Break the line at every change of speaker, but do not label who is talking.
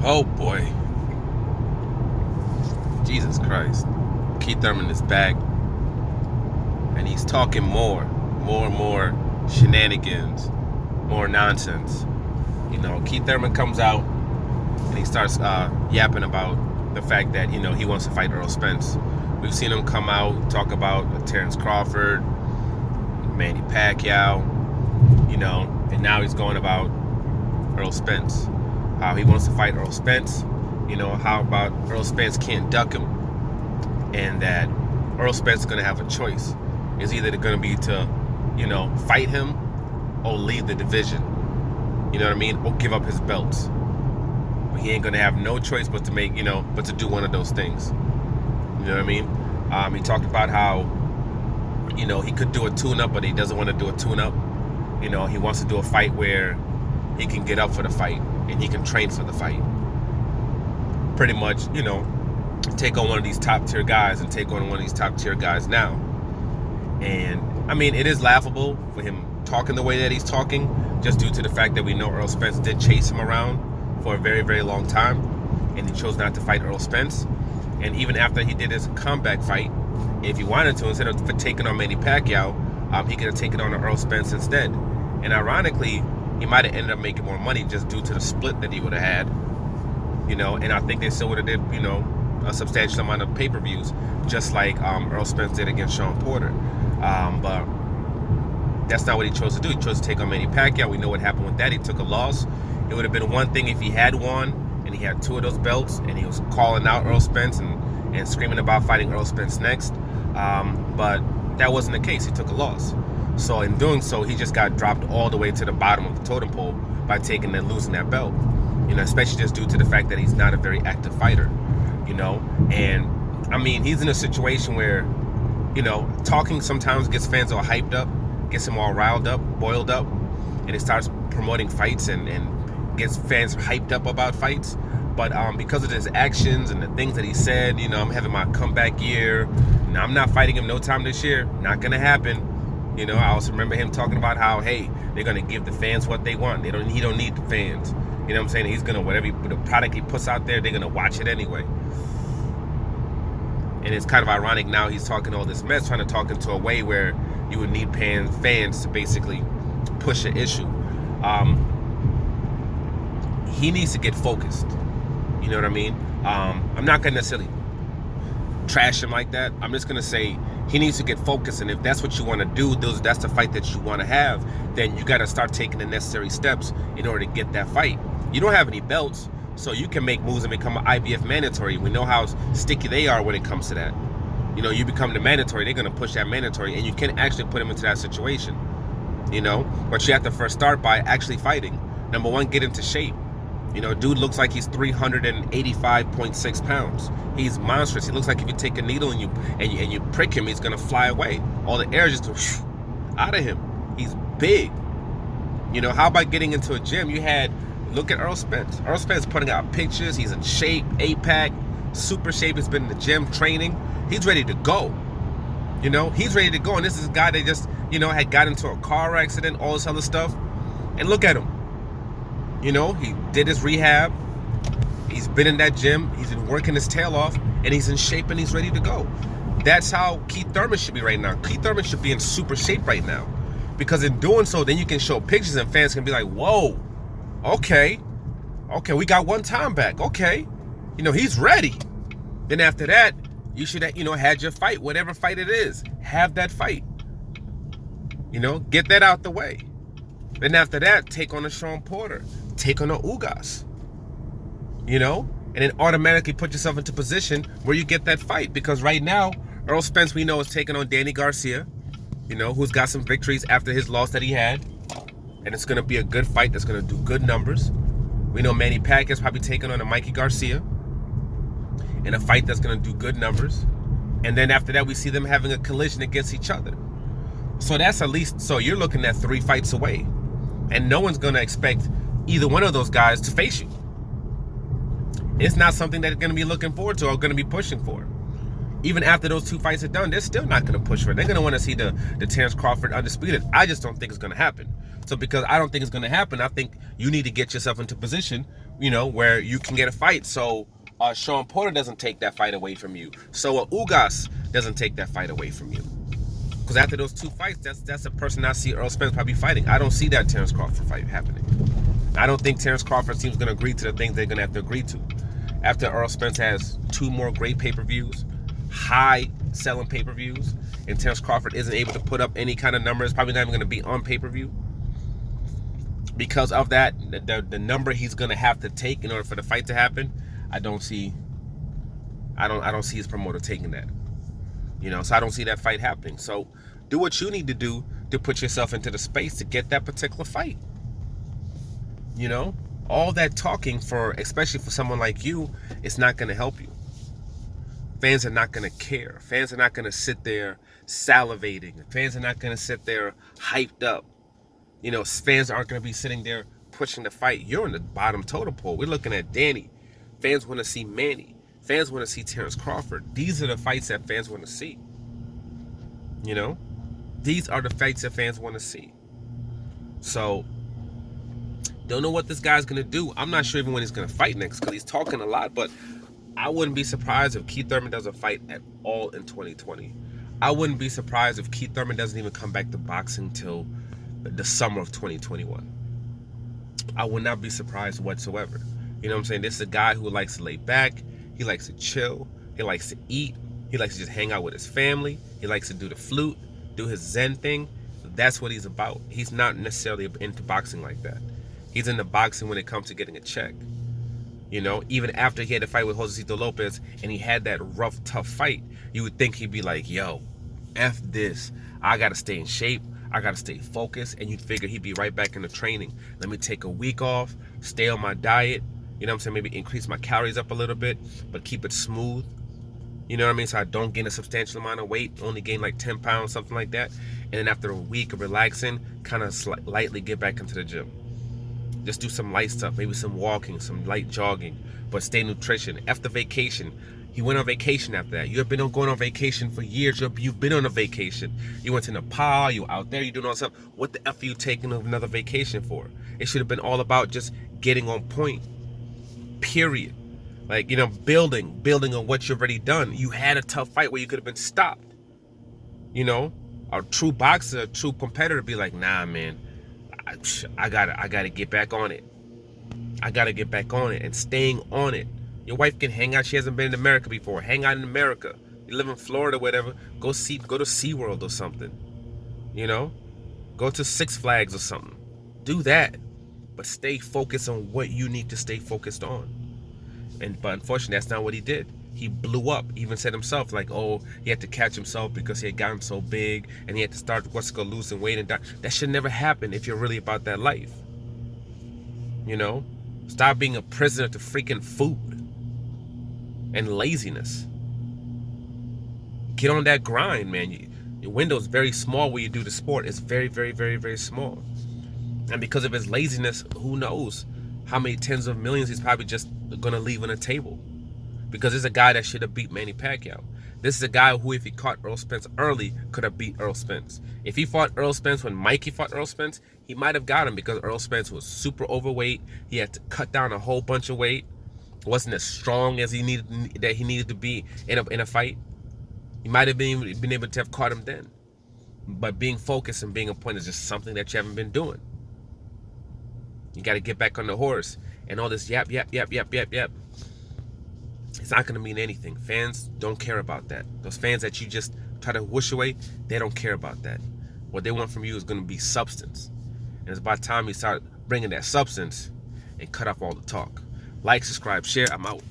Oh boy. Jesus Christ. Keith Thurman is back. And he's talking more and more shenanigans, more nonsense. Keith Thurman comes out and he starts yapping about the fact that, he wants to fight Earl Spence. We've seen him come out, talk about Terrence Crawford, Manny Pacquiao, and now he's going about Earl Spence. How he wants to fight Earl Spence. How about Earl Spence can't duck him, and that Earl Spence is going to have a choice. It's either going to be to, fight him or leave the division. You know what I mean? Or give up his belts. But he ain't going to have no choice but to do one of those things. You know what I mean? He talked about how, he could do a tune-up, but he doesn't want to do a tune-up. He wants to do a fight where he can get up for the fight and he can train for the fight. Pretty much, take on one of these top-tier guys and take on one of these top-tier guys now. And, it is laughable for him talking the way that he's talking, just due to the fact that we know Earl Spence did chase him around for a very, very long time, and he chose not to fight Earl Spence. And even after he did his comeback fight, if he wanted to, instead of taking on Manny Pacquiao, he could have taken on Earl Spence instead. And ironically, he might have ended up making more money just due to the split that he would have had. And I think they still would have did, a substantial amount of pay-per-views, just like Earl Spence did against Sean Porter. But that's not what he chose to do. He chose to take on Manny Pacquiao. We know what happened with that. He took a loss. It would have been one thing if he had won and he had two of those belts and he was calling out Earl Spence and screaming about fighting Earl Spence next. But that wasn't the case. He took a loss. So in doing so, he just got dropped all the way to the bottom of the totem pole by taking and losing that belt. Especially just due to the fact that he's not a very active fighter. And he's in a situation where, talking sometimes gets fans all hyped up, gets them all riled up, boiled up, and it starts promoting fights and gets fans hyped up about fights. But because of his actions and the things that he said, I'm having my comeback year. Now, I'm not fighting him no time this year. Not going to happen. I also remember him talking about how, hey, they're going to give the fans what they want. He don't need the fans. You know what I'm saying? He's going to, the product he puts out there, they're going to watch it anyway. And it's kind of ironic now he's talking all this mess, trying to talk into a way where you would need fans to basically push an issue. He needs to get focused. You know what I mean? I'm not going to necessarily trash him like that. I'm just going to say he needs to get focused. And if that's what you want to do, that's the fight that you want to have, then you got to start taking the necessary steps in order to get that fight. You don't have any belts, so you can make moves and become an IBF mandatory. We know how sticky they are when it comes to that. You become the mandatory, they're going to push that mandatory, and you can actually put him into that situation. But you have to first start by actually fighting. Number one, get into shape. Dude looks like he's 385.6 pounds. He's monstrous. He looks like if you take a needle and you prick him, he's going to fly away. All the air just goes out of him. He's big. How about getting into a gym? Look at Earl Spence. Earl Spence putting out pictures. He's in shape, 8-pack, super shape. He's been in the gym training. He's ready to go. He's ready to go. And this is a guy that just, had got into a car accident, all this other stuff. And look at him. He did his rehab. He's been in that gym. He's been working his tail off. And he's in shape and he's ready to go. That's how Keith Thurman should be right now. Keith Thurman should be in super shape right now. Because in doing so, then you can show pictures and fans can be like, whoa. Okay, we got one time back. Okay, he's ready. Then after that, you should have, had your fight, whatever fight it is. Have that fight. Get that out the way. Then after that, take on a Sean Porter. Take on a Ugas. And then automatically put yourself into position where you get that fight. Because right now, Earl Spence, we know, is taking on Danny Garcia, who's got some victories after his loss that he had. And it's going to be a good fight that's going to do good numbers. We know Manny Pacquiao's probably taking on a Mikey Garcia in a fight that's going to do good numbers. And then after that, we see them having a collision against each other. So that's at least, so you're looking at 3 fights away. And no one's going to expect either one of those guys to face you. It's not something that they're going to be looking forward to or going to be pushing for. Even after those 2 fights are done, they're still not going to push for it. They're going to want to see the Terrence Crawford undisputed. I just don't think it's going to happen. So because I don't think it's going to happen, I think you need to get yourself into position, where you can get a fight. So Sean Porter doesn't take that fight away from you. So Ugas doesn't take that fight away from you. Because after those 2 fights, that's a person I see Errol Spence probably fighting. I don't see that Terrence Crawford fight happening. I don't think Terrence Crawford team's going to agree to the things they're going to have to agree to. After Errol Spence has 2 more great pay-per-views, high-selling pay-per-views, and Terrence Crawford isn't able to put up any kind of numbers, probably not even going to be on pay-per-view. Because of that, the number he's going to have to take in order for the fight to happen, I don't see his promoter taking that. So I don't see that fight happening. So do what you need to do to put yourself into the space to get that particular fight. All that talking especially for someone like you, it's not going to help you. Fans are not going to care. Fans are not going to sit there salivating. Fans are not going to sit there hyped up. Fans aren't going to be sitting there pushing the fight. You're in the bottom totem pole. We're looking at Danny. Fans want to see Manny. Fans want to see Terrence Crawford. These are the fights that fans want to see. These are the fights that fans want to see. So, don't know what this guy's going to do. I'm not sure even when he's going to fight next because he's talking a lot, but I wouldn't be surprised if Keith Thurman doesn't fight at all in 2020. I wouldn't be surprised if Keith Thurman doesn't even come back to boxing till the summer of 2021. I would not be surprised whatsoever. You know what I'm saying? This is a guy who likes to lay back. He likes to chill. He likes to eat. He likes to just hang out with his family. He likes to do the flute, do his Zen thing. That's what he's about. He's not necessarily into boxing like that. He's into boxing when it comes to getting a check. Even after he had a fight with Josecito Lopez and he had that rough, tough fight, you would think he'd be like, yo, F this. I got to stay in shape. I got to stay focused. And you'd figure he'd be right back into training. Let me take a week off, stay on my diet. Maybe increase my calories up a little bit, but keep it smooth. So I don't gain a substantial amount of weight, only gain like 10 pounds, something like that. And then after a week of relaxing, kind of lightly get back into the gym. Just do some light stuff, maybe some walking, some light jogging, but stay nutrition. After vacation, he went on vacation after that. You've been going on vacation for years. You've been on a vacation. You went to Nepal, you out there, you doing all this stuff. What the F are you taking another vacation for? It should have been all about just getting on point. Period. Like, building on what you've already done. You had a tough fight where you could have been stopped. A true boxer, a true competitor be like, nah, man, I gotta get back on it. I gotta get back on it and staying on it. Your wife can hang out. She hasn't been in America before. Hang out in America. You live in Florida, whatever. Go to SeaWorld or something. Go to Six Flags or something. Do that. But stay focused on what you need to stay focused on. But unfortunately, that's not what he did. He blew up. He even said himself, like, oh, he had to catch himself because he had gotten so big and he had to start losing weight and die. That should never happen if you're really about that life. Stop being a prisoner to freaking food and laziness. Get on that grind, man. Your window's very small where you do the sport. It's very, very, very, very small. And because of his laziness, who knows how many tens of millions he's probably just going to leave on the table. Because this is a guy that should have beat Manny Pacquiao. This is a guy who, if he caught Errol Spence early, could have beat Errol Spence. If he fought Errol Spence when Mikey fought Errol Spence, he might have got him because Errol Spence was super overweight. He had to cut down a whole bunch of weight. Wasn't as strong as he needed to be in a fight. He might have been able to have caught him then. But being focused and being a point is just something that you haven't been doing. You got to get back on the horse. And all this yap. It's not going to mean anything. Fans don't care about that. Those fans that you just try to whoosh away, they don't care about that. What they want from you is going to be substance. And it's about time you start bringing that substance and cut off all the talk. Like, subscribe, share. I'm out.